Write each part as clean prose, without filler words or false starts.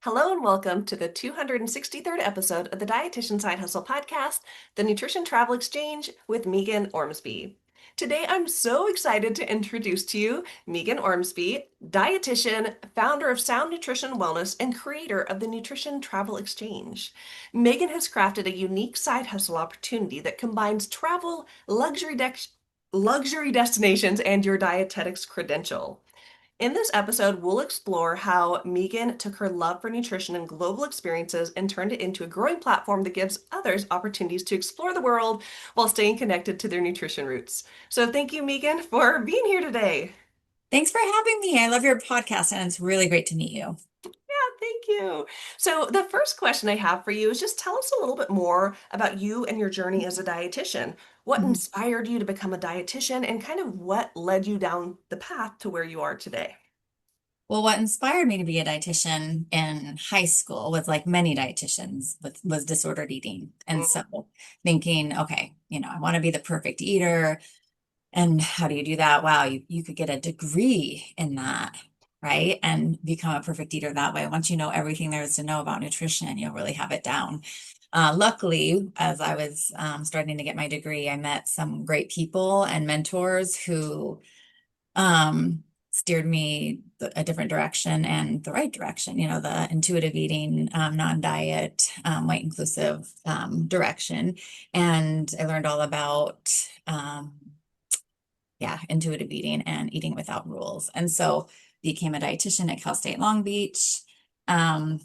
Hello and welcome to the 263rd episode of the Dietitian Side Hustle podcast, the Nutrition Travel Exchange with Meaghan Ormsby. Today, I'm so excited to introduce to you Meaghan Ormsby, dietitian, founder of Sound Nutrition Wellness, and creator of the Nutrition Travel Exchange. Meaghan has crafted a unique side hustle opportunity that combines travel, luxury destinations, and your dietetics credential. In this episode, we'll explore how Meaghan took her love for nutrition and global experiences and turned it into a growing platform that gives others opportunities to explore the world while staying connected to their nutrition roots. So thank you, Meaghan, for being here today. Thanks for having me. I love your podcast, and it's really great to meet you. Yeah, thank you. So the first question I have for you is just tell us a little bit more about you and your journey as a dietitian. What Mhm. inspired you to become a dietitian and kind of what led you down the path to where you are today? Well, what inspired me to be a dietitian in high school was like many dietitians was disordered eating. And so thinking, okay, I want to be the perfect eater. And how do you do that? Wow, you could get a degree in that, right? And become a perfect eater that way. Once you know everything there is to know about nutrition, you'll really have it down. Luckily, as I was starting to get my degree, I met some great people and mentors who steered me a different direction and the right direction, the intuitive eating, non-diet, weight inclusive direction. And I learned all about, yeah, intuitive eating and eating without rules. And so became a dietitian at Cal State Long Beach. Um,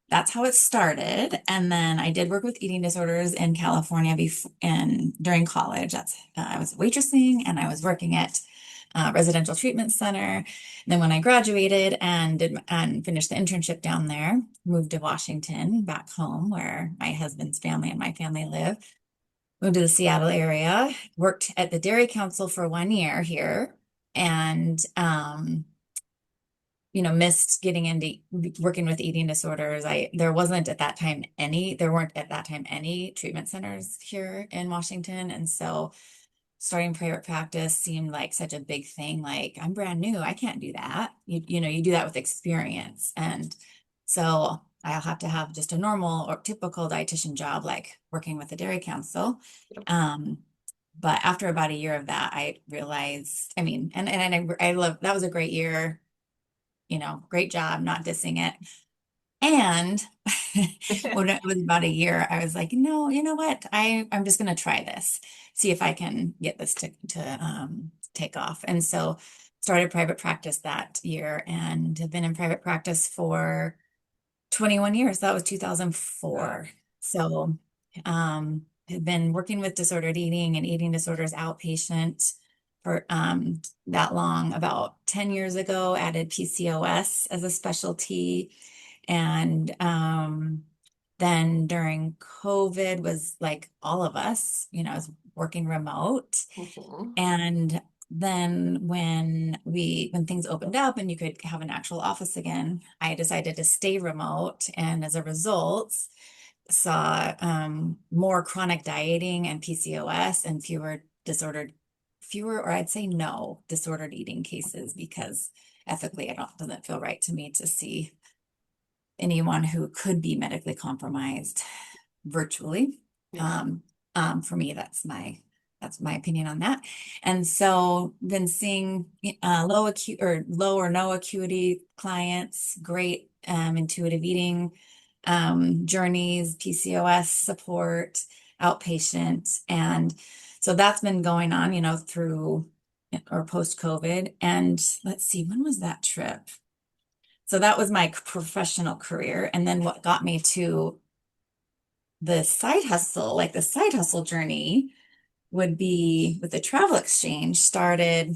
that's how it started. And then I did work with eating disorders in California before and during college. I was waitressing and I was working at residential treatment center. And then when I graduated and finished the internship down there, moved to Washington, back home where my husband's family and my family live. Moved to the Seattle area, worked at the Dairy Council for 1 year here, and missed getting into working with eating disorders. There weren't at that time any treatment centers here in Washington. And so starting private practice seemed like such a big thing. Like, I'm brand new, I can't do that. You do that with experience. And so I'll have to have just a normal or typical dietitian job, like working with the Dairy Council. Um, but after about a year of that, I realized, I mean, and I love that was a great year, great job, not dissing it. And when it was about a year, I was like, no, you know what? I'm just going to try this, see if I can get this to take off. And so started private practice that year and have been in private practice for 21 years. That was Wow. 2004. So have been working with disordered eating and eating disorders outpatient for that long. About 10 years ago, added PCOS as a specialty. And then during COVID was like all of us, I was working remote. Mhm. And then when things opened up and you could have an actual office again, I decided to stay remote. And as a result, saw more chronic dieting and PCOS and fewer, or I'd say no disordered eating cases because ethically, it doesn't feel right to me to see anyone who could be medically compromised virtually. Yeah. Um, for me, that's my opinion on that. And so been seeing low or no acuity clients, great intuitive eating journeys, PCOS support, outpatient. And so that's been going on, through or post COVID. And let's see, when was that trip? So that was my professional career. And then what got me to the side hustle journey would be with the travel exchange started,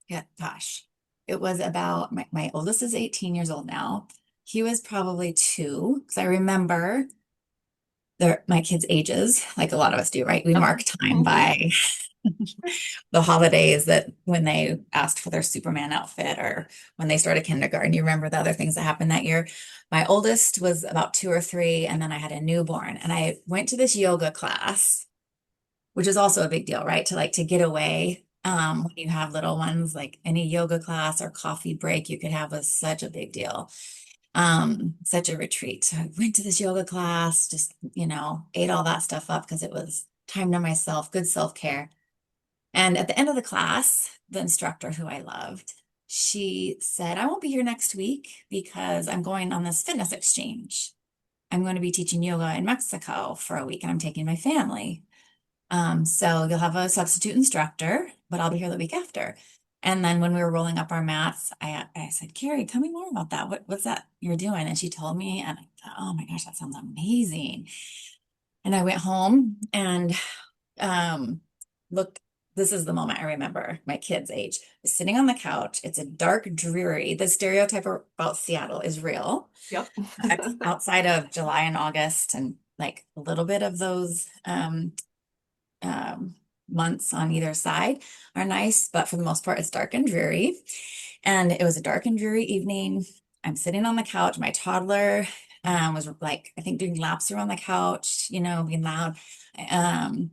yeah, gosh, it was about my oldest is 18 years old now. He was probably two, because I remember my kids' ages, like a lot of us do, right? We mark time Mhm. by the holidays that when they asked for their Superman outfit or when they started kindergarten. You remember the other things that happened that year. My oldest was about 2 or 3, and then I had a newborn. And I went to this yoga class, which is also a big deal, right? To get away. When you have little ones, like any yoga class or coffee break you could have was such a big deal. Such a retreat. So I went to this yoga class, just, ate all that stuff up because it was time to myself, good self-care. And at the end of the class, the instructor who I loved, she said, I won't be here next week because I'm going on this fitness exchange. I'm going to be teaching yoga in Mexico for a week and I'm taking my family. So you'll have a substitute instructor, but I'll be here the week after. And then when we were rolling up our mats, I said, Carrie, tell me more about that. What's that you're doing? And she told me, and I thought, oh my gosh, that sounds amazing. And I went home and um, look, this is the moment I remember my kid's age. Sitting on the couch. It's a dark, dreary. The stereotype about Seattle is real. Yep. Outside of July and August, and like a little bit of those um, months on either side are nice, but for the most part, it's dark and dreary. And it was a dark and dreary evening. I'm sitting on the couch. My toddler was like, I think doing laps around the couch, being loud. Um,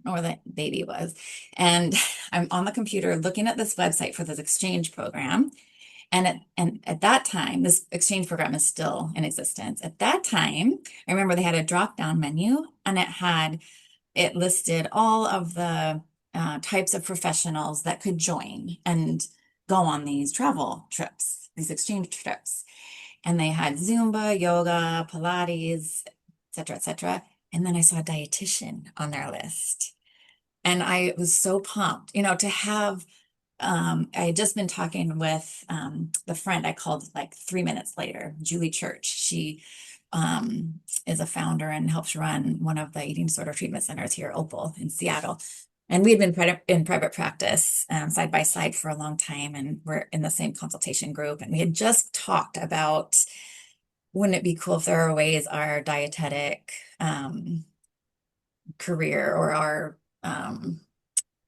or the baby was. And I'm on the computer looking at this website for this exchange program. And at that time, this exchange program is still in existence. At that time, I remember they had a drop-down menu and it listed all of the types of professionals that could join and go on these travel trips, these exchange trips. And they had Zumba, yoga, Pilates, et cetera, et cetera. And then I saw a dietitian on their list. And I was so pumped, to have I had just been talking with the friend I called like 3 minutes later, Julie Church. She is a founder and helps run one of the eating disorder treatment centers here, Opal in Seattle. And we had been in private practice side by side for a long time, and we're in the same consultation group. And we had just talked about, wouldn't it be cool if there are ways our dietetic career or our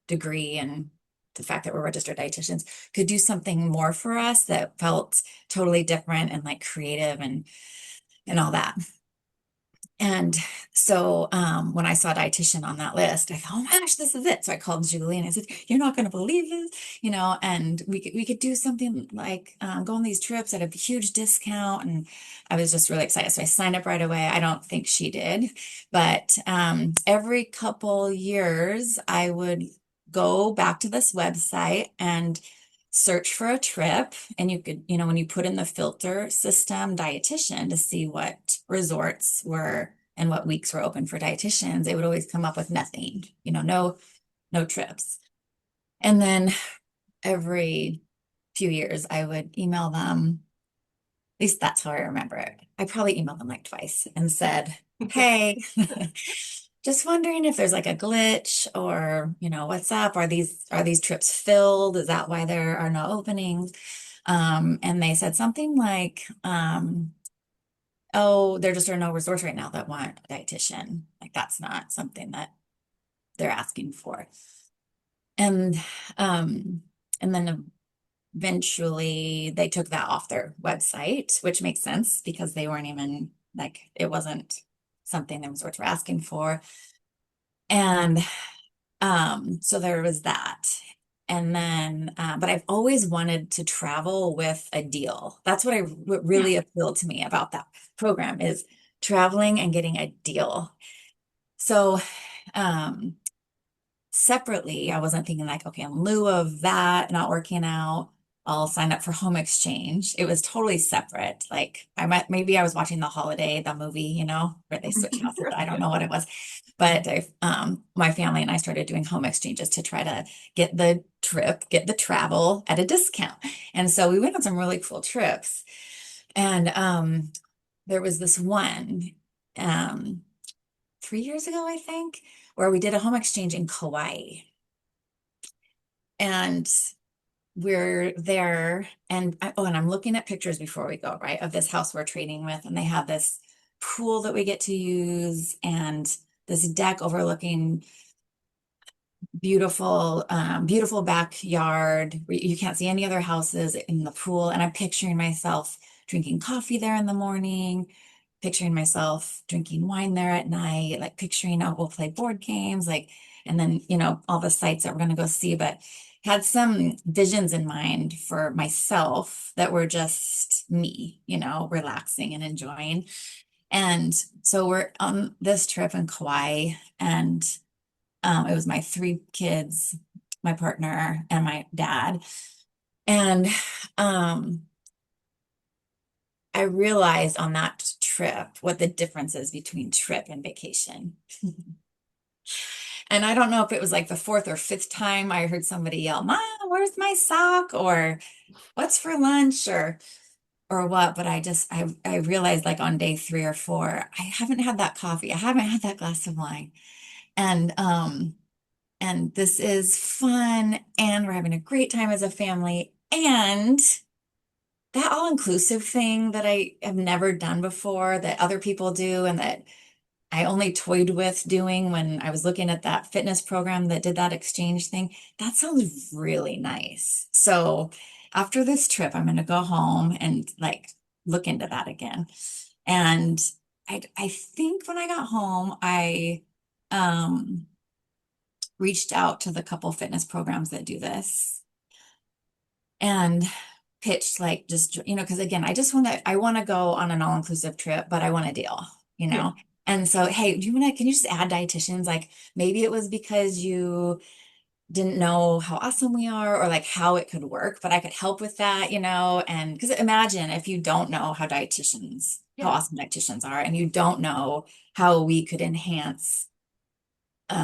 degree and the fact that we're registered dietitians could do something more for us that felt totally different and like creative and all that. And so when I saw dietitian on that list, I thought, oh my gosh, this is it. So I called Julie and I said, you're not going to believe this, and we could do something like go on these trips at a huge discount. And I was just really excited. So I signed up right away. I don't think she did, but every couple years I would go back to this website and search for a trip, and you could, when you put in the filter system dietitian to see what resorts were and what weeks were open for dietitians, it would always come up with nothing, no trips. And then every few years I would email them. At least that's how I remember it. I probably emailed them like twice and said, hey, just wondering if there's like a glitch or, what's up? Are these trips filled? Is that why there are no openings? And they said something like, oh, there just are no resorts right now that want a dietitian. Like that's not something that they're asking for. And um, and then eventually they took that off their website, which makes sense because they weren't even like it wasn't something the resorts were asking for. And so there was that. And then, but I've always wanted to travel with a deal. That's what really appealed to me about that program is traveling and getting a deal. So, um, separately, I wasn't thinking like, okay, in lieu of that not working out, I'll sign up for home exchange. It was totally separate. Like maybe I was watching The Holiday, the movie, where they switch houses. I don't know what it was. But my family and I started doing home exchanges to try to get the travel at a discount. And so we went on some really cool trips. And there was this one um, 3 years ago, I think, where we did a home exchange in Kauai. And we're there, and and I'm looking at pictures before we go, right, of this house we're trading with, and they have this pool that we get to use and this deck overlooking beautiful backyard. You can't see any other houses in the pool. And I'm picturing myself drinking coffee there in the morning, picturing myself drinking wine there at night, like picturing, oh, we'll play board games, like, and then, all the sites that we're going to go see. But had some visions in mind for myself that were just me, relaxing and enjoying. And so we're on this trip in Kauai, and it was my three kids, my partner, and my dad. And um, I realized on that trip what the difference is between trip and vacation. And I don't know if it was like the fourth or fifth time I heard somebody yell, "Mom, where's my sock?" or "What's for lunch?" or what, but I realized like on day three or four, I haven't had that coffee. I haven't had that glass of wine. And this is fun, and we're having a great time as a family. And that all-inclusive thing that I have never done before, that other people do, and that I only toyed with doing when I was looking at that fitness program that did that exchange thing, that sounds really nice. So after this trip, I'm going to go home and like look into that again. And I think when I got home, I um, reached out to the couple fitness programs that do this and pitched like just because again I want to go on an all-inclusive trip, but I want a deal, you Yeah. know and so, hey, can you just add dietitians? Like maybe it was because you didn't know how awesome we are or like how it could work, but I could help with that, and because imagine if you don't know how Yeah. awesome dietitians are, and you don't know how we could enhance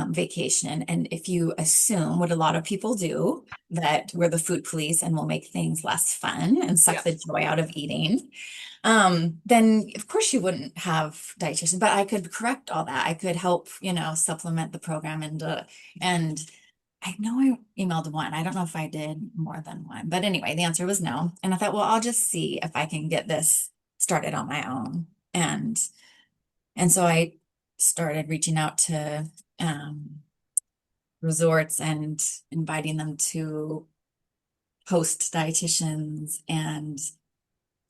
vacation. And if you assume what a lot of people do, that we're the food police and will make things less fun and suck Yeah. the joy out of eating, then of course you wouldn't have dietitians. But I could correct all that. I could help, supplement the program and I know I emailed one. I don't know if I did more than one. But anyway, the answer was no. And I thought, well, I'll just see if I can get this started on my own. And so I started reaching out to resorts and inviting them to host dietitians, and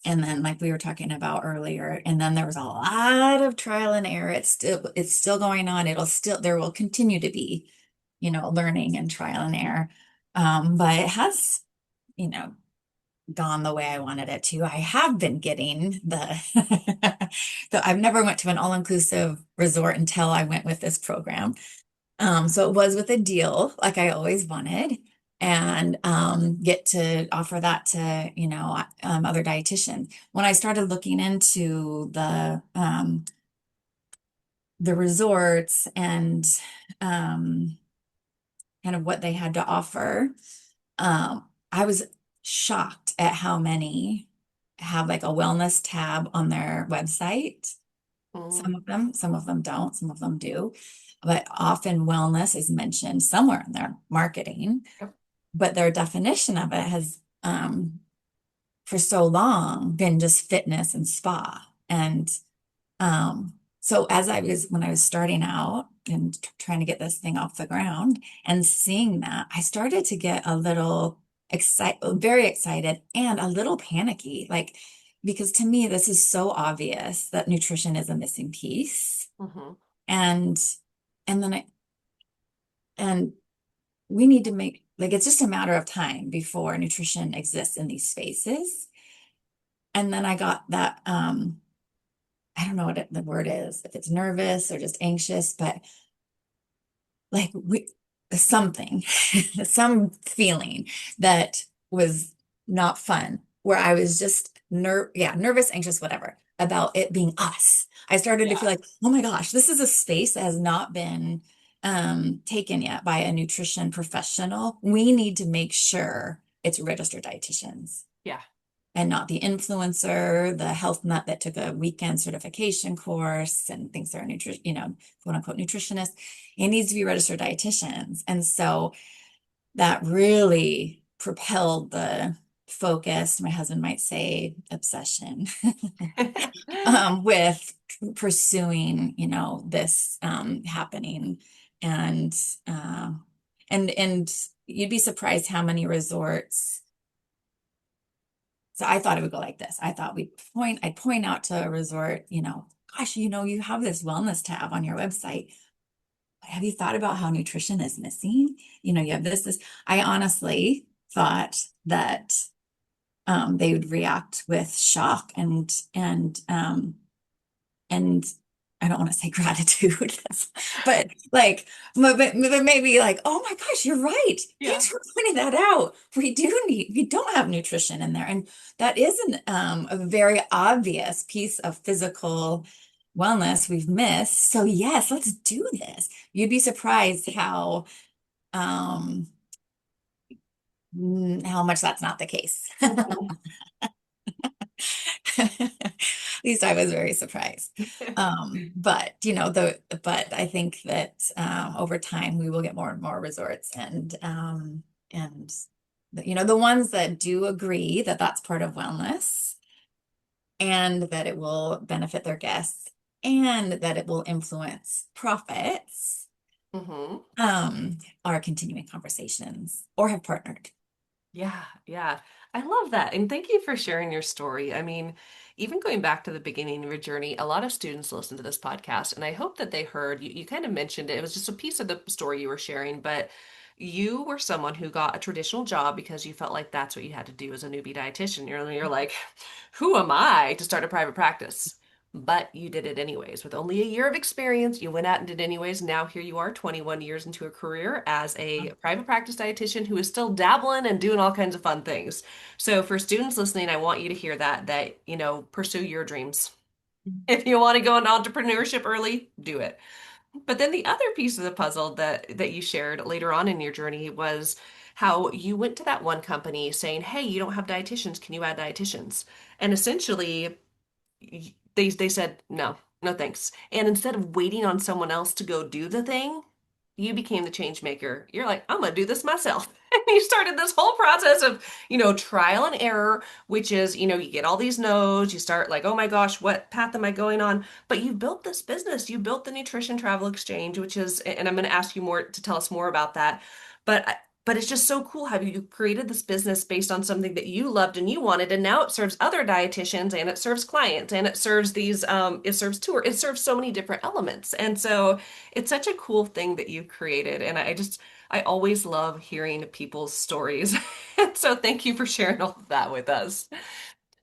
then like we were talking about earlier, and then there was a lot of trial and error. It's still going on. There will continue to be, learning and trial and error. But it has, you know, gone the way I wanted it to. I have been getting I've never went to an all-inclusive resort until I went with this program. So it was with a deal, like I always wanted, and get to offer that to, other dietitians. When I started looking into the resorts and um, kind of what they had to offer, I was shocked at how many have like a wellness tab on their website. Mm. Some of them don't, some of them do. But often wellness is mentioned somewhere in their marketing, Yep. but their definition of it has for so long been just fitness and spa. And so when I was starting out and trying to get this thing off the ground and seeing that, I started to get a little very excited and a little panicky, like, because to me, this is so obvious that nutrition is a missing piece. Hmm. And, and then and we need to make, like, it's just a matter of time before nutrition exists in these spaces. And then I got that, I don't know what the word is, if it's nervous or just anxious, but like something, some feeling that was not fun, where I was just nervous, anxious, whatever, about it being us. I started to Yeah. feel like, oh my gosh, this is a space that has not been taken yet by a nutrition professional. We need to make sure it's registered dietitians Yeah. and not the influencer, the health nut that took a weekend certification course and thinks they're a quote unquote nutritionist. It needs to be registered dietitians. And so that really propelled the focus, my husband might say obsession, with pursuing, this happening. And uh, and you'd be surprised how many resorts. So I thought it would go like this. I thought I'd point out to a resort, gosh, you have this wellness tab on your website. have you thought about how nutrition is missing? You have this. I honestly thought that they would react with shock and I don't want to say gratitude, but like, but maybe like, oh my gosh, you're right. Yeah. Thanks for pointing that out. We don't have nutrition in there. And that is a very obvious piece of physical wellness we've missed. So yes, let's do this. You'd be surprised um, how much that's not the case. At least I was very surprised. But but I think that over time we will get more and more resorts and the ones that do agree that that's part of wellness and that it will benefit their guests and that it will influence profits Hmm. um are continuing conversations or have partnered. Yeah, yeah. I love that. And thank you for sharing your story. I mean, even going back to the beginning of your journey, a lot of students listen to this podcast, and I hope that they heard you kind of mentioned it. It was just a piece of the story you were sharing, but you were someone who got a traditional job because you felt like that's what you had to do as a newbie dietitian. You're like, who am I to start a private practice? But you did it anyways. With only a year of experience, you went out and did it anyways. Now here you are, 21 years into a career as a private practice dietitian who is still dabbling and doing all kinds of fun things. So for students listening, I want you to hear that, pursue your dreams. If you want to go into entrepreneurship early, do it. But then the other piece of the puzzle that you shared later on in your journey was how you went to that one company saying, "Hey, you don't have dietitians. Can you add dietitians?" And essentially they said no, no thanks. And instead of waiting on someone else to go do the thing, you became the change maker. You're like, I'm gonna do this myself. And you started this whole process of trial and error, which is, you get all these no's, you start like, oh my gosh, what path am I going on? But you built this business. You built the Nutrition Travel Exchange, which is, and I'm gonna ask you more to tell us more about that. But it's just so cool how you created this business based on something that you loved and you wanted, and now it serves other dietitians and it serves clients and it serves it serves tour, it serves so many different elements. And so it's such a cool thing that you've created. And I always love hearing people's stories. And so thank you for sharing all of that with us.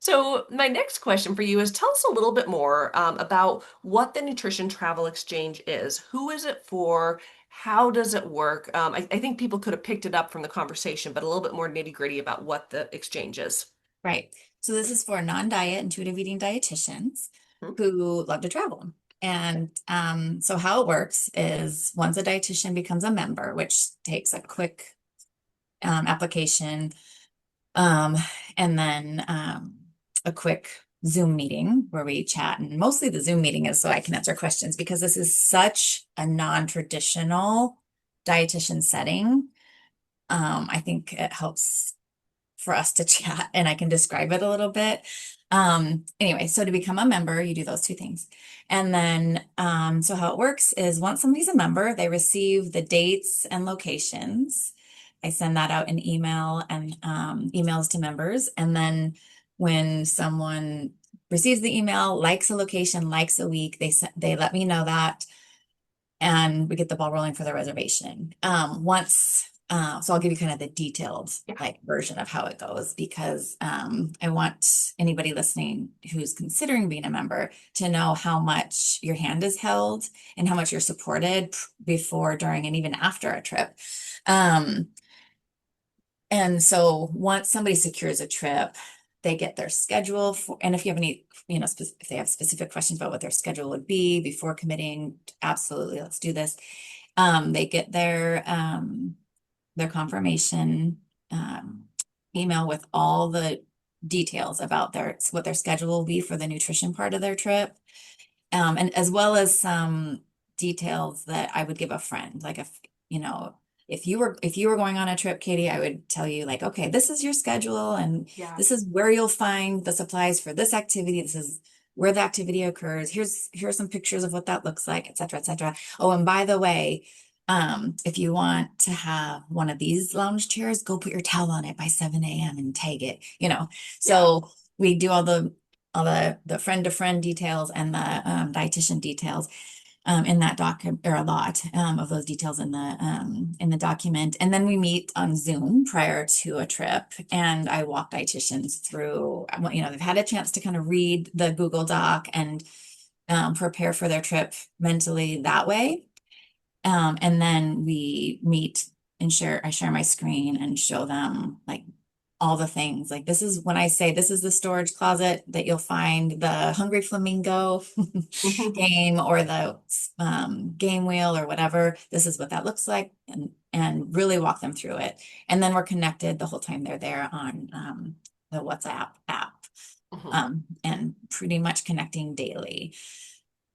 So, my next question for you is tell us a little bit more about what the Nutrition Travel Exchange is. Who is it for? How does it work? I think people could have picked it up from the conversation, but a little bit more nitty-gritty about what the exchange is. Right. So this is for non-diet intuitive eating dietitians Hmm. who love to travel. And so how it works is once a dietitian becomes a member, which takes a quick application, um, and then a quick Zoom meeting where we chat. And mostly the Zoom meeting is so I can answer questions because this is such a non-traditional dietitian setting. I think it helps for us to chat and I can describe it a little bit. Anyway, so to become a member, you do those two things. And then, so how it works is once somebody's a member, they receive the dates and locations. I send that out in email and emails to members. And then when someone receives the email, likes a location, likes a week, they let me know that and we get the ball rolling for the reservation. So I'll give you kind of the detailed Yeah. like version of how it goes because I want anybody listening who's considering being a member to know how much your hand is held and how much you're supported before, during, and even after a trip. Um, and so once somebody secures a trip, they get their schedule for, and if you have any, if they have specific questions about what their schedule would be before committing, absolutely, let's do this. They get their confirmation email with all the details about what their schedule will be for the nutrition part of their trip. And as well as some details that I would give a friend. Like you know, if you were going on a trip, Katie, I would tell you like, okay, this is your schedule and Yeah. this is where you'll find the supplies for this activity. This is where the activity occurs. Here's some pictures of what that looks like, et cetera, et cetera. Oh, and by the way, if you want to have one of these lounge chairs, go put your towel on it by 7 a.m. and tag it. Yeah. So we do all the friend to friend details and the dietitian details. in that doc, or a lot of those details in the document. And then we meet on Zoom prior to a trip, and I walk dietitians through, they've had a chance to kind of read the Google Doc and prepare for their trip mentally that way. And then we meet and I share my screen and show them like all the things. Like this is when I say this is the storage closet that you'll find the Hungry Flamingo game or the game wheel or whatever. This is what that looks like, and really walk them through it. And then we're connected the whole time they're there on the WhatsApp app, Mhm. and pretty much connecting daily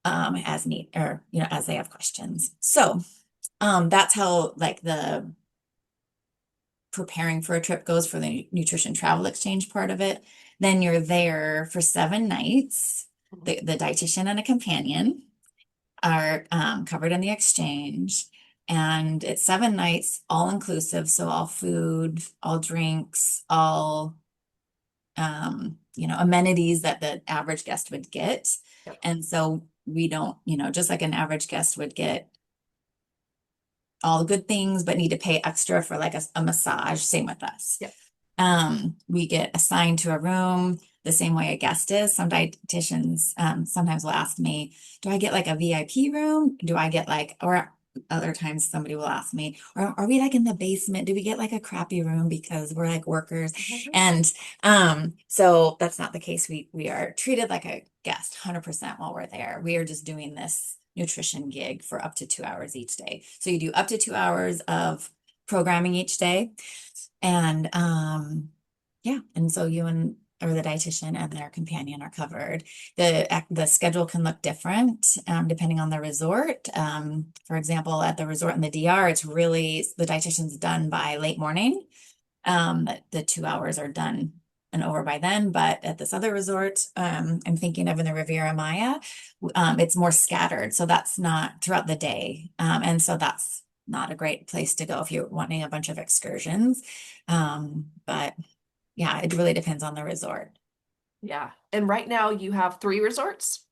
as need or as they have questions. So that's how like the preparing for a trip goes for the nutrition travel exchange part of it. Then you're there for 7 nights. Mhm. The dietitian and a companion are covered in the exchange. And it's 7 nights, all inclusive. So all food, all drinks, all amenities that the average guest would get. Yep. And so we don't, just like an average guest would get all the good things, but need to pay extra for like a massage. Same with us. Yep. We get assigned to a room the same way a guest is. Some dietitians sometimes will ask me, do I get like a VIP room? Do I get like, or other times somebody will ask me, are we like in the basement? Do we get like a crappy room because we're like workers? And so that's not the case. We are treated like a guest 100% while we're there. We are just doing this nutrition gig for up to 2 hours each day. So you do up to 2 hours of programming each day. And yeah, and so you and or the dietitian and their companion are covered. The schedule can look different depending on the resort. For example, at the resort in the DR, it's really the dietitian's done by late morning. The 2 hours are done and over by then. But at this other resort, I'm thinking of in the Riviera Maya, it's more scattered. So that's not throughout the day. And so that's not a great place to go if you're wanting a bunch of excursions. But yeah, it really depends on the resort. Yeah. And right now you have three resorts?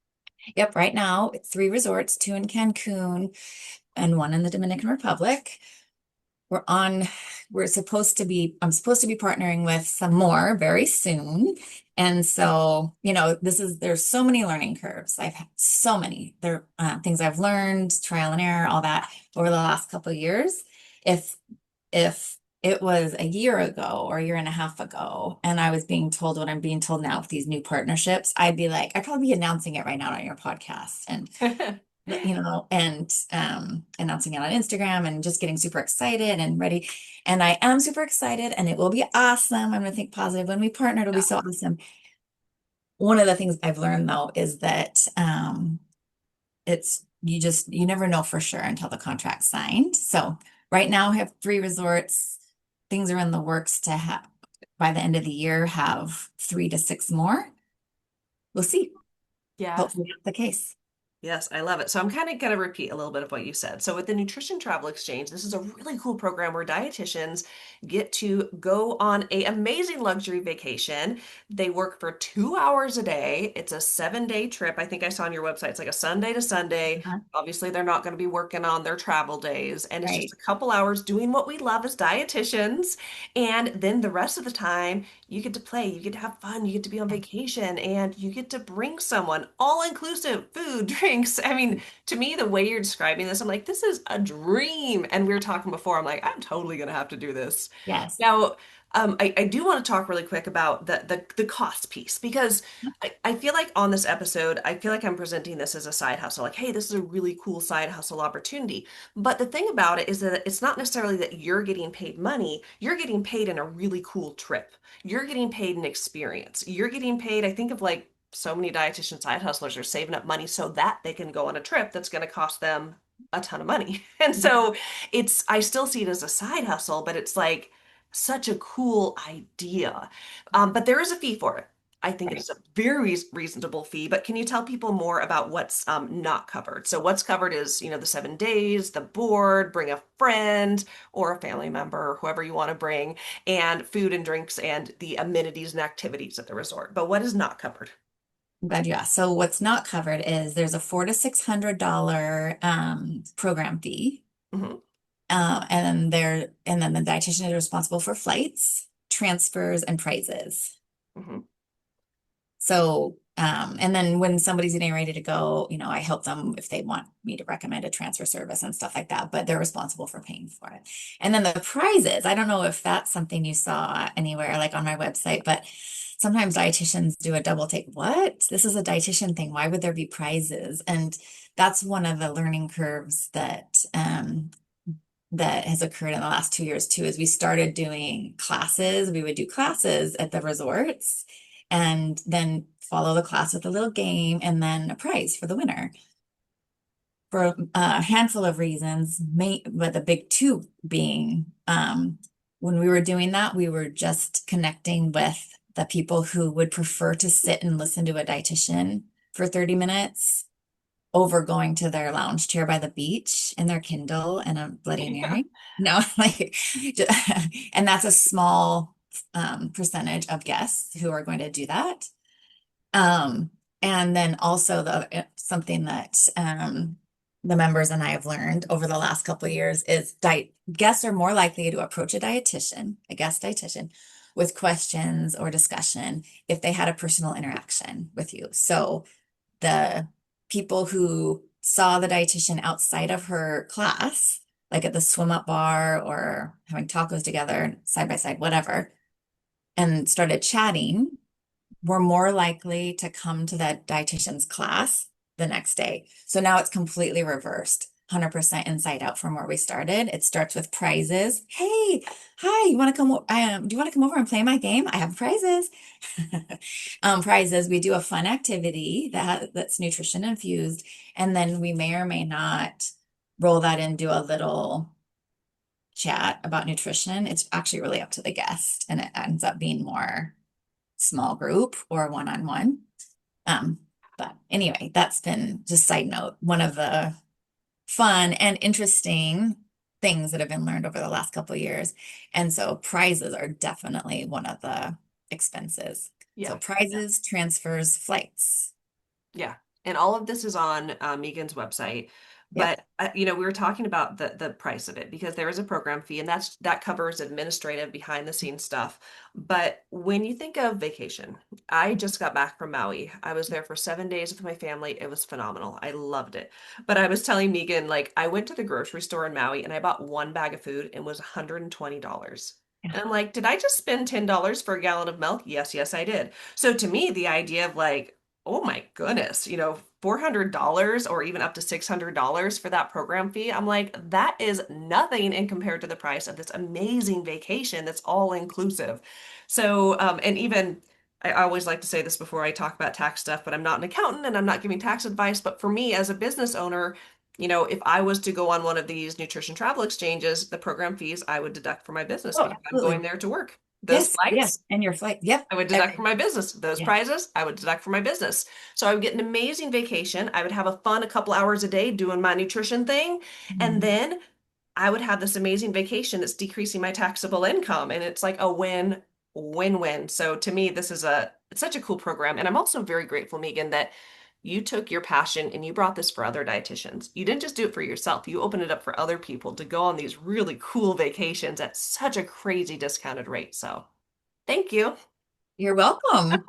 Yep, right now it's 3 resorts, 2 in Cancun and 1 in the Dominican Republic. We're on, I'm supposed to be partnering with some more very soon. And so, there's so many learning curves. I've had so many things I've learned, trial and error, all that over the last couple of years. If, if it was a year ago or a year and a half ago, and I was being told what I'm being told now with these new partnerships, I'd probably be announcing it right now on your podcast. And and announcing it on Instagram and just getting super excited and ready. And I am super excited and it will be awesome. I'm gonna think positive. When we partner, it'll be so awesome. One of the things I've learned though is that you never know for sure until the contract's signed. So right now we have 3 resorts. Things are in the works to have by the end of the year have 3 to 6 more. We'll see. Yeah. Hopefully that's the case. Yes, I love it. So I'm kind of going to repeat a little bit of what you said. So with the Nutrition Travel Exchange, this is a really cool program where dietitians get to go on a amazing luxury vacation. They work for 2 hours a day. It's a 7-day trip. I think I saw on your website, it's like a Sunday to Sunday. Uh-huh. Obviously, they're not going to be working on their travel days. And it's just Right. a couple hours doing what we love as dietitians. And then the rest of the time, you get to play, you get to have fun, you get to be on vacation, and you get to bring someone all inclusive food, drinks. I mean, to me, the way you're describing this, I'm like, this is a dream. And we were talking before, I'm like, I'm totally gonna have to do this. Yes. Now, I do want to talk really quick about the cost piece because I feel like on this episode, I feel like I'm presenting this as a side hustle, like, hey, this is a really cool side hustle opportunity. But the thing about it is that it's not necessarily that you're getting paid money, you're getting paid in a really cool trip. You're getting paid an experience. You're getting paid, I think of like so many dietitian side hustlers are saving up money so that they can go on a trip that's going to cost them a ton of money. And so I still see it as a side hustle, but it's like such a cool idea. But there is a fee for it. I think Right. it's a very reasonable fee, but can you tell people more about what's not covered? So what's covered is, the 7 days, the board, bring a friend or a family member, whoever you want to bring, and food and drinks and the amenities and activities at the resort. But what is not covered? I'm glad you asked. So what's not covered is there's a $400 to $600 program fee. Hmm. And then the dietitian is responsible for flights, transfers, and prizes. Hmm. And then when somebody's getting ready to go, I help them if they want me to recommend a transfer service and stuff like that, but they're responsible for paying for it. And then the prizes, I don't know if that's something you saw anywhere, like on my website, but sometimes dietitians do a double take. What? This is a dietitian thing. Why would there be prizes? And that's one of the learning curves that has occurred in the last 2 years too, is we started doing classes. We would do classes at the resorts and then follow the class with a little game and then a prize for the winner for a handful of reasons, but the big two being when we were doing that, we were just connecting with the people who would prefer to sit and listen to a dietitian for 30 minutes over going to their lounge chair by the beach and their Kindle and a Bloody Yeah. Mary. No, like, and that's a small percentage of guests who are going to do that. Um, and then also something that the members and I have learned over the last couple of years is guests are more likely to approach a guest dietitian, with questions or discussion if they had a personal interaction with you. So the people who saw the dietitian outside of her class, like at the swim up bar or having tacos together, side by side, whatever, and started chatting, were more likely to come to that dietitian's class the next day. So now it's completely reversed. 100% inside out from where we started. It starts with prizes. Hey, hi, you want to come? Do you want to come over and play my game? I have prizes. Prizes. We do a fun activity that's nutrition infused, and then we may or may not roll that into a little chat about nutrition. It's actually really up to the guest, and it ends up being more small group or one-on-one. Um, but anyway, that's been just side note, one of the fun and interesting things that have been learned over the last couple of years. And so prizes are definitely one of the expenses. So Yeah. prizes, transfers, flights. Yeah. And all of this is on Meaghan's website. Yep. But we were talking about the price of it because there is a program fee and that covers administrative behind the scenes stuff. But when you think of vacation, I just got back from Maui. I was there for 7 days with my family. It was phenomenal. I loved it. But I was telling Meaghan, like, I went to the grocery store in Maui and I bought one bag of food and it was $120. Yeah. And I'm like, did I just spend $10 for a gallon of milk? Yes, yes, I did. So to me, the idea of like, oh my goodness, $400 or even up to $600 for that program fee. I'm like, that is nothing in compared to the price of this amazing vacation that's all inclusive. So, and even I always like to say this before I talk about tax stuff, but I'm not an accountant and I'm not giving tax advice. But for me as a business owner, if I was to go on one of these nutrition travel exchanges, the program fees I would deduct for my business Oh, because I'm going absolutely. there to work. Those Yes. Yes. flights, And your flight. Yep. I would deduct for Everything. my business. Those Yeah. prizes, I would deduct for my business. So I would get an amazing vacation. I would have a fun a couple hours a day doing my nutrition thing. And Mhm. then I would have this amazing vacation that's decreasing my taxable income. And it's like a win-win. So to me, it's such a cool program. And I'm also very grateful, Meaghan, that you took your passion and you brought this for other dietitians. You didn't just do it for yourself. You opened it up for other people to go on these really cool vacations at such a crazy discounted rate. So thank you. You're welcome.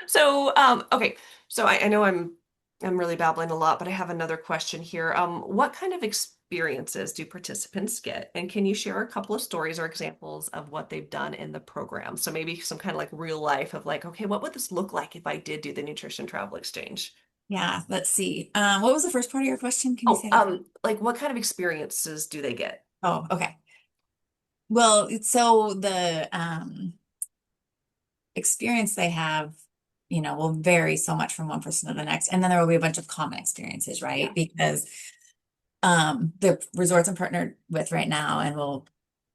So, okay. So I know I'm really babbling a lot, but I have another question here. What kind of experiences do participants get? And can you share a couple of stories or examples of what they've done in the program? So maybe some kind of like real life of like, okay, what would this look like if I did do the nutrition travel exchange? Yeah. Let's see. What was the first part of your question? Can you Oh, say that? like what kind of experiences do they get? Oh, okay. Well, so the experience they have, will vary so much from one person to the next. And then there will be a bunch of common experiences, right? Yeah. Because the resorts I'm partnered with right now and will,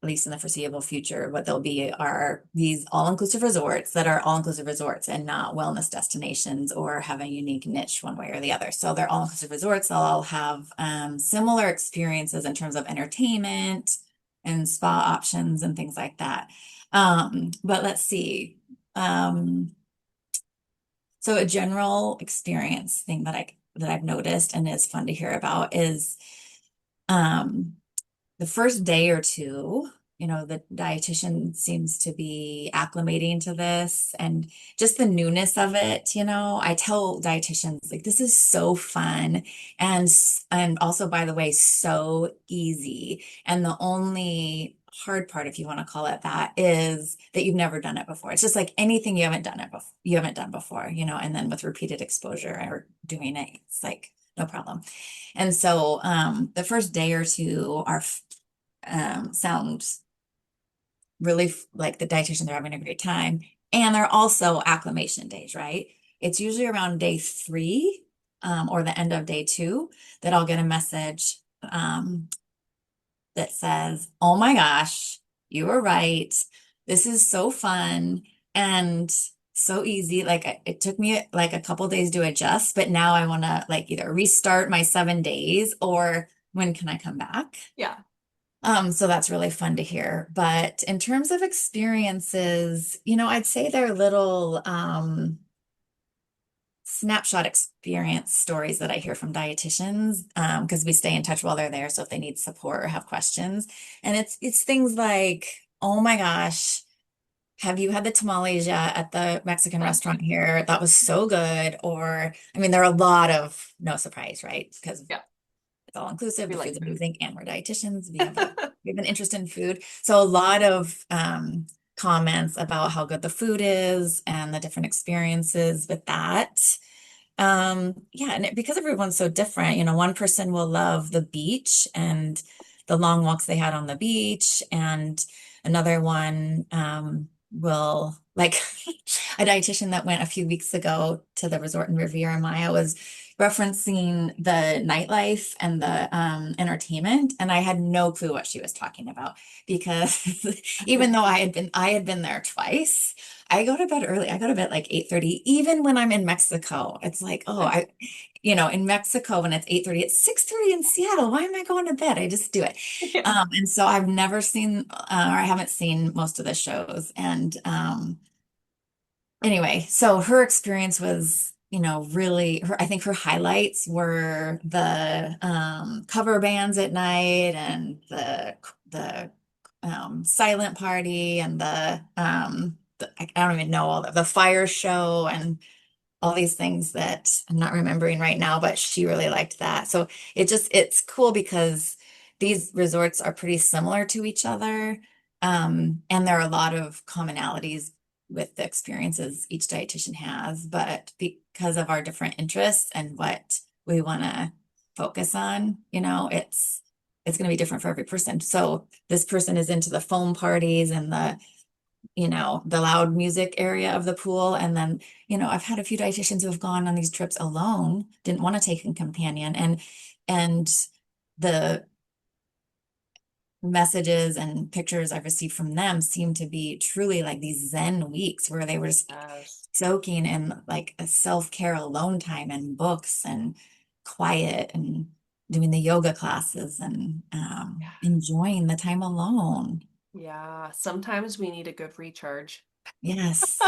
at least in the foreseeable future, what they'll be are these all-inclusive resorts that are all-inclusive resorts and not wellness destinations or have a unique niche one way or the other. So they're all-inclusive resorts. They'll all have similar experiences in terms of entertainment and spa options and things like that. But let's see. Um, So a general experience thing that I've noticed and is fun to hear about is um the first day or two, the dietitian seems to be acclimating to this and just the newness of it, I tell dietitians like this is so fun and also by the way so easy. And the only hard part, if you want to call it that, is that you've never done it before. It's just like anything you haven't done before, and then with repeated exposure or doing it, it's like no problem. And so the first day or two are sound really like the dietitians are having a great time. And they're also acclimation days, right? It's usually around day three or the end of day two that I'll get a message that says, "Oh my gosh, you were right. This is so fun and so easy. Like it took me like a couple days to adjust, but now I want to like either restart my 7 days or when can I come back?" Yeah. So that's really fun to hear. But in terms of experiences, I'd say they're little snapshot experience stories that I hear from dietitians because we stay in touch while they're there. So if they need support or have questions, and it's things like, oh my gosh, have you had the tamales yet at the Mexican restaurant here? That was so good. Or, I mean, there are a lot of no surprise, right? Because Yeah. it's all inclusive. We The like food's food. amazing, and we're dietitians. We have an interest in food, so a lot of comments about how good the food is and the different experiences with that. Yeah, and because everyone's so different, one person will love the beach and the long walks they had on the beach, and another one will like a dietitian that went a few weeks ago to the resort in Riviera Maya was referencing the nightlife and the entertainment, and I had no clue what she was talking about because even though I had been there twice. I go to bed early. I go to bed like 8:30, even when I'm in Mexico. It's like, oh, in Mexico when it's 8:30, it's 6:30 in Seattle. Why am I going to bed? I just do it. Yeah. And so I've never seen, or I haven't seen most of the shows. And anyway, so her experience was, really, I think her highlights were the cover bands at night and the silent party and I don't even know all the fire show and all these things that I'm not remembering right now, but she really liked that. So it's cool because these resorts are pretty similar to each other. And there are a lot of commonalities with the experiences each dietitian has, but because of our different interests and what we want to focus on, it's going to be different for every person. So this person is into the foam parties and the loud music area of the pool. And then, I've had a few dietitians who have gone on these trips alone, didn't want to take a companion. And the messages and pictures I've received from them seem to be truly like these Zen weeks where they were just Yes. soaking in like a self-care alone time and books and quiet and doing the yoga classes and Yeah. enjoying the time alone. Yeah. Sometimes we need a good recharge. Yes.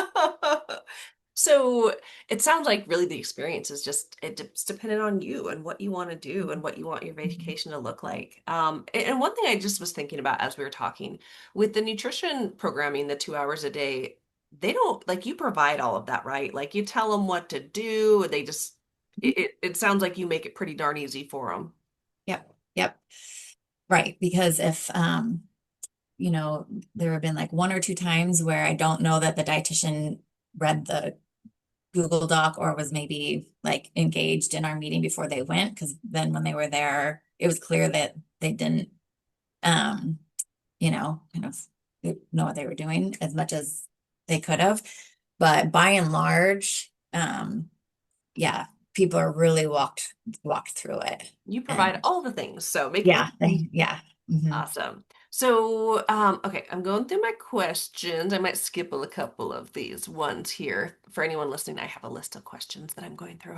So it sounds like really the experience is just it's dependent on you and what you want to do and what you want your Mhm. vacation to look like. And one thing I just was thinking about as we were talking with the nutrition programming, the 2 hours a day, they don't like you provide all of that, right? Like you tell them what to do. They just it sounds like you make it pretty darn easy for them. Yep. Yep. Right. Because if there have been like one or two times where I don't know that the dietitian read the Google Doc or was maybe like engaged in our meeting before they went, because then when they were there, it was clear that they didn't, um, kind of know what they were doing as much as they could have. But by and large, yeah, people are really walked through it. You provide And all the things, so make it yeah, easy. yeah. Mhm. Awesome. So, okay, I'm going through my questions. I might skip a couple of these ones here. For anyone listening, I have a list of questions that I'm going through.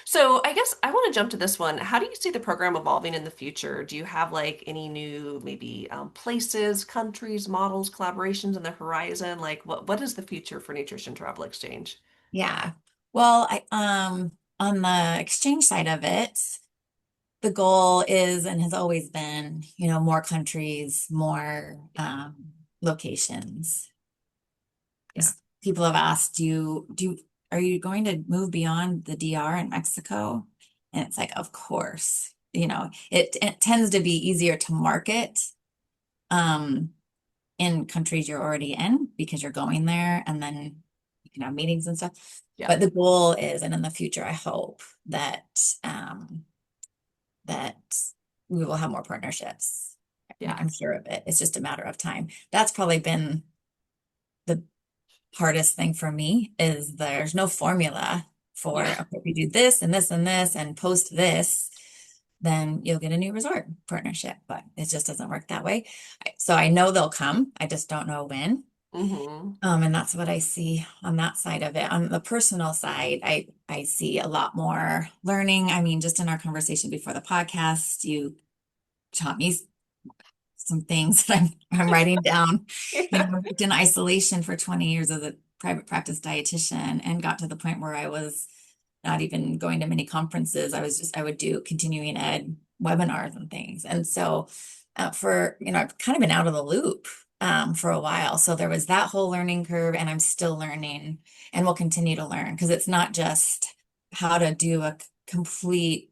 So, I guess I want to jump to this one. How do you see the program evolving in the future? Do you have like any new, maybe places, countries, models, collaborations on the horizon? Like, what is the future for Nutrition Travel Exchange? Yeah. Well, on the exchange side of it, the goal is and has always been, more countries, more locations. Yeah. People have asked, are you going to move beyond the DR in Mexico? And it's like, of course, it tends to be easier to market um, in countries you're already in because you're going there and then you can have meetings and stuff. Yeah. But the goal is, and in the future, I hope um, that we will have more partnerships. Yeah. I'm sure of it. It's just a matter of time. That's probably been the hardest thing for me is there's no formula for, Yeah. okay, if you do this and this and this and post this, then you'll get a new resort partnership. But it just doesn't work that way. So I know they'll come. I just don't know when. Hmm. And that's what I see on that side of it. On the personal side, I see a lot more learning. I mean, just in our conversation before the podcast, you taught me some things that I'm writing down. Yeah. I worked in isolation for 20 years as a private practice dietitian and got to the point where I was not even going to many conferences. I would do continuing ed webinars and things. And so I've kind of been out of the loop for a while. So there was that whole learning curve, and I'm still learning and will continue to learn because it's not just how to do a complete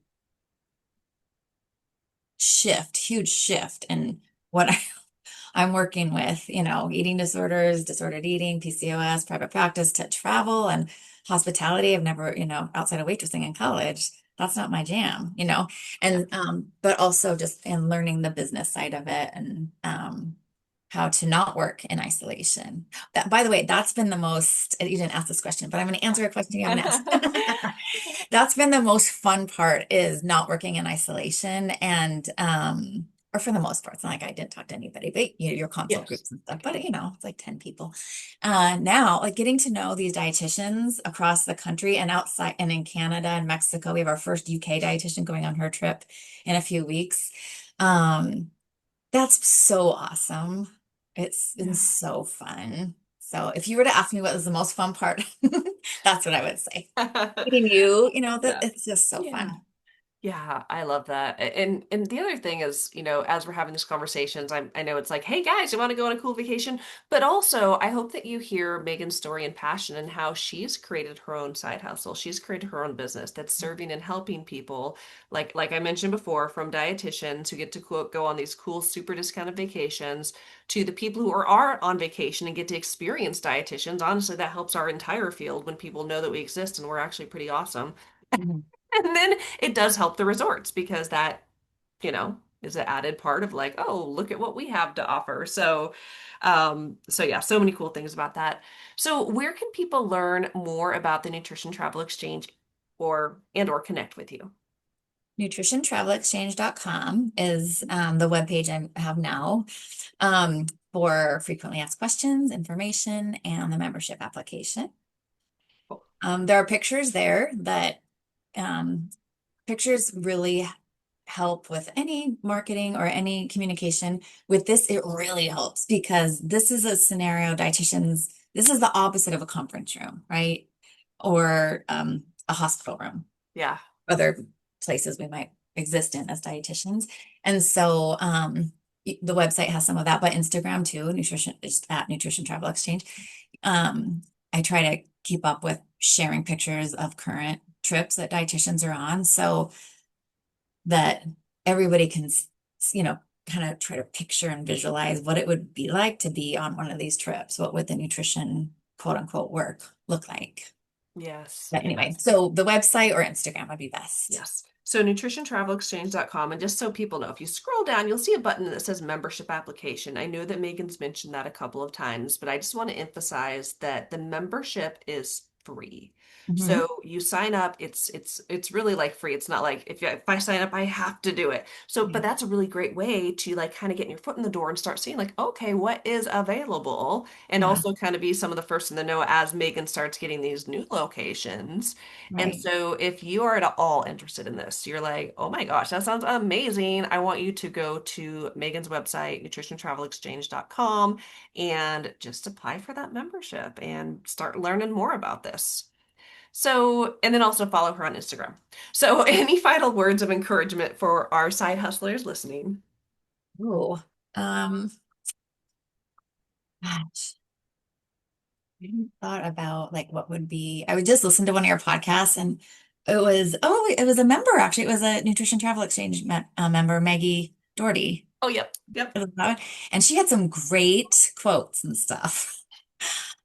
huge shift in what I'm working with, eating disorders, disordered eating, PCOS, private practice, to travel and hospitality. I've never, outside of waitressing in college, that's not my jam. Yeah. And but also just in learning the business side of it and how to not work in isolation. That, by the way, that's been the most, you didn't ask this question, but I'm going to answer a question you haven't asked. That's been the most fun part is not working in isolation and or for the most part, it's not like I didn't talk to anybody, but your consult Yes. groups and stuff, but it's like 10 people. Now, like getting to know these dietitians across the country and outside and in Canada and Mexico, we have our first UK dietitian going on her trip in a few weeks. Um, that's so awesome. It's been Yeah. so fun. So if you were to ask me what was the most fun part, that's what I would say. Meeting you, that Yeah. it's just so Yeah. fun. Yeah, I love that. And the other thing is, as we're having these conversations, I know it's like, hey guys, you want to go on a cool vacation? But also, I hope that you hear Megan's story and passion and how she's created her own side hustle. She's created her own business that's serving and helping people, like I mentioned before, from dietitians who get to go on these cool, super discounted vacations to the people who are on vacation and get to experience dietitians. Honestly, that helps our entire field when people know that we exist and we're actually pretty awesome. Mhm. And then it does help the resorts because that, is an added part of like, oh, look at what we have to offer. So yeah, so many cool things about that. So where can people learn more about the Nutrition Travel Exchange or connect with you? NutritionTravelExchange.com is the webpage I have now um, for frequently asked questions, information, and the membership application. Cool. There are pictures there that um, pictures really help with any marketing or any communication. With this, it really helps because this is a scenario this is the opposite of a conference room, right? Or a hospital room, Yeah. other places we might exist in as dietitians. And so the website has some of that, but Instagram too, nutrition is at Nutrition Travel Exchange. Um, I try to keep up with sharing pictures of current trips that dietitians are on so that everybody can, kind of try to picture and visualize what it would be like to be on one of these trips. What would the nutrition quote unquote work look like? Yes. But anyway, Yes. so the website or Instagram would be best. Yes. So nutritiontravelexchange.com. And just so people know, if you scroll down, you'll see a button that says membership application. I know that Megan's mentioned that a couple of times, but I just want to emphasize that the membership is free. Mhm. So you sign up, it's really like free. It's not like if I sign up, I have to do it. So, but Yeah. that's a really great way to like kind of get your foot in the door and start seeing like, okay, what is available? And Yeah. also kind of be some of the first in the know as Megan starts getting these new locations. And Right. so if you are at all interested in this, you're like, oh my gosh, that sounds amazing. I want you to go to Megan's website, nutritiontravelexchange.com, and just apply for that membership and start learning more about this. So, and then also follow her on Instagram. So, any final words of encouragement for our side hustlers listening? Ooh, um, gosh, I hadn't thought about like what would be. I would just listen to one of your podcasts, and it was a member actually. It was a Nutrition Travel Exchange member, Maggie Doherty. Oh, yep, yep. It was that one. And she had some great quotes and stuff.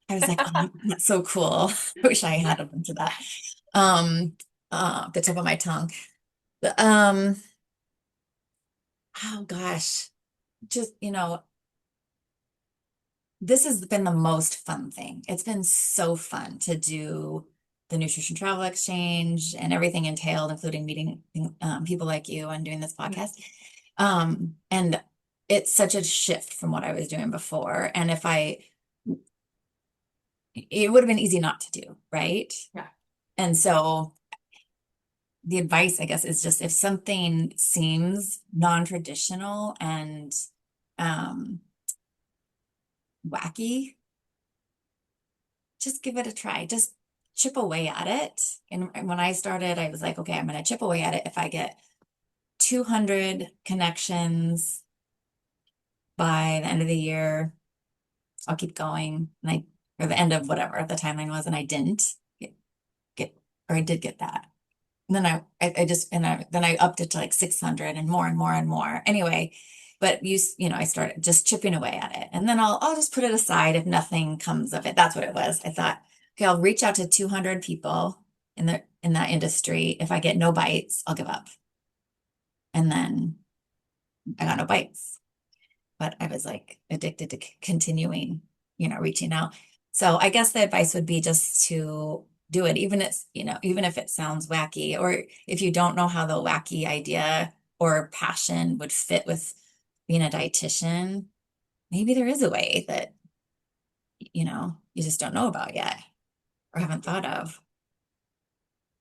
I was like, oh, that's so cool. I wish I had a bunch of that. Um, the tip of my tongue. Um, oh gosh, just this has been the most fun thing. It's been so fun to do the Nutrition Travel Exchange and everything entailed, including meeting people like you and doing this podcast. And it's such a shift from what I was doing before. And it would have been easy not to do, right? Yeah. And so the advice, I guess, is just if something seems non-traditional and um, wacky, just give it a try. Just chip away at it. And when I started, I was like, okay, I'm going to chip away at it. If I get 200 connections by the end of the year, I'll keep going. Or the end of whatever the timeline was, and I didn't get, get or I did get that. And then I just, then I upped it to like 600 and more and more and more. Anyway, but I started just chipping away at it. And then I'll just put it aside if nothing comes of it. That's what it was. I thought, okay, I'll reach out to 200 people in that industry. If I get no bites, I'll give up. And then I got no bites. But I was like addicted to continuing, reaching out. So I guess the advice would be just to do it, even if it sounds wacky, or if you don't know how the wacky idea or passion would fit with being a dietitian, maybe there is a way that, you just don't know about yet or haven't thought of.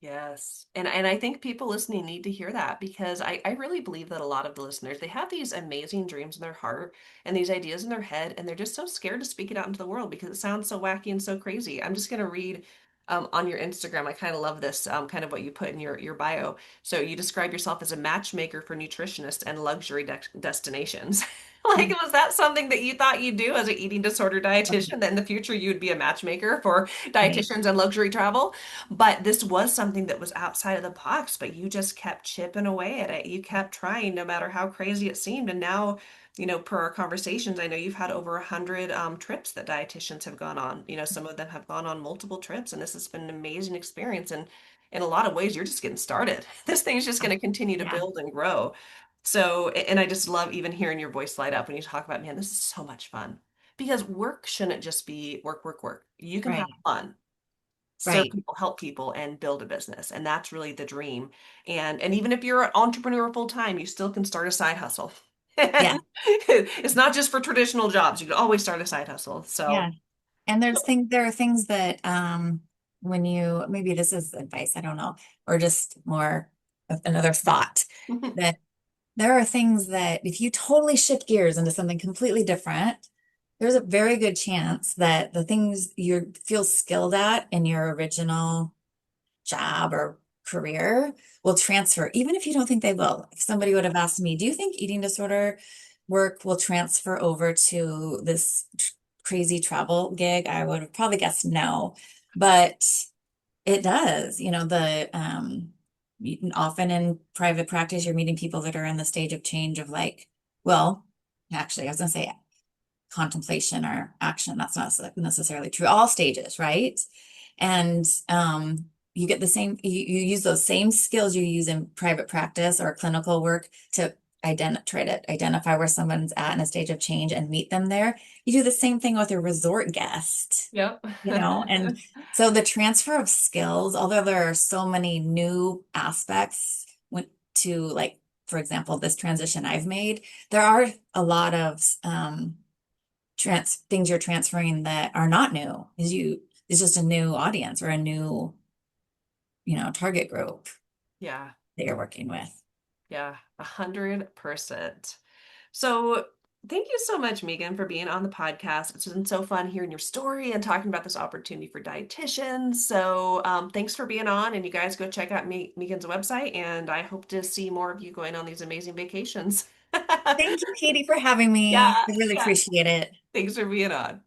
Yes. And I think people listening need to hear that because I really believe that a lot of the listeners, they have these amazing dreams in their heart and these ideas in their head, and they're just so scared to speak it out into the world because it sounds so wacky and so crazy. I'm just going to read on your Instagram. I kind of love this, kind of what you put in your bio. So you describe yourself as a matchmaker for nutritionists and luxury destinations. Like, was that something that you thought you'd do as an eating disorder dietitian, that in the future you would be a matchmaker for Right. dietitians and luxury travel? But this was something that was outside of the box, but you just kept chipping away at it. You kept trying no matter how crazy it seemed. And now, per our conversations, I know you've had over 100 trips that dietitians have gone on. Some of them have gone on multiple trips, and this has been an amazing experience. And in a lot of ways, you're just getting started. This thing's just going to continue to Yeah. build and grow. So, and I just love even hearing your voice light up when you talk about, man, this is so much fun. Because work shouldn't just be work, work, work. You can have Right. fun, serve Right. people, help people, and build a business. And that's really the dream. And even if you're an entrepreneur full time, you still can start a side hustle. Yeah. It's not just for traditional jobs. You can always start a side hustle. So, Yeah. And there are things that when you maybe this is advice, I don't know, or just more of another thought that there are things that if you totally shift gears into something completely different, there's a very good chance that the things you feel skilled at in your original job or career will transfer, even if you don't think they will. If somebody would have asked me, do you think eating disorder work will transfer over to this crazy travel gig? I would have probably guessed no, but it does. Often in private practice, you're meeting people that are in the stage of change of like, well, actually, I was gonna say contemplation or action. That's not necessarily true. All stages, right? And you get you use those same skills you use in private practice or clinical work to try to identify where someone's at in a stage of change and meet them there. You do the same thing with a resort guest, yep. and so the transfer of skills, although there are so many new aspects to like, for example, this transition I've made, there are a lot of things you're transferring that are not new. It's just a new audience or a new, target group Yeah. that you're working with. Yeah. 100%. So, Thank you so much, Megan, for being on the podcast. It's been so fun hearing your story and talking about this opportunity for dietitians. So, thanks for being on, and you guys go check out Megan's website, and I hope to see more of you going on these amazing vacations. Thank you, Katie, for having me. Yeah, I really yeah. appreciate it. Thanks for being on.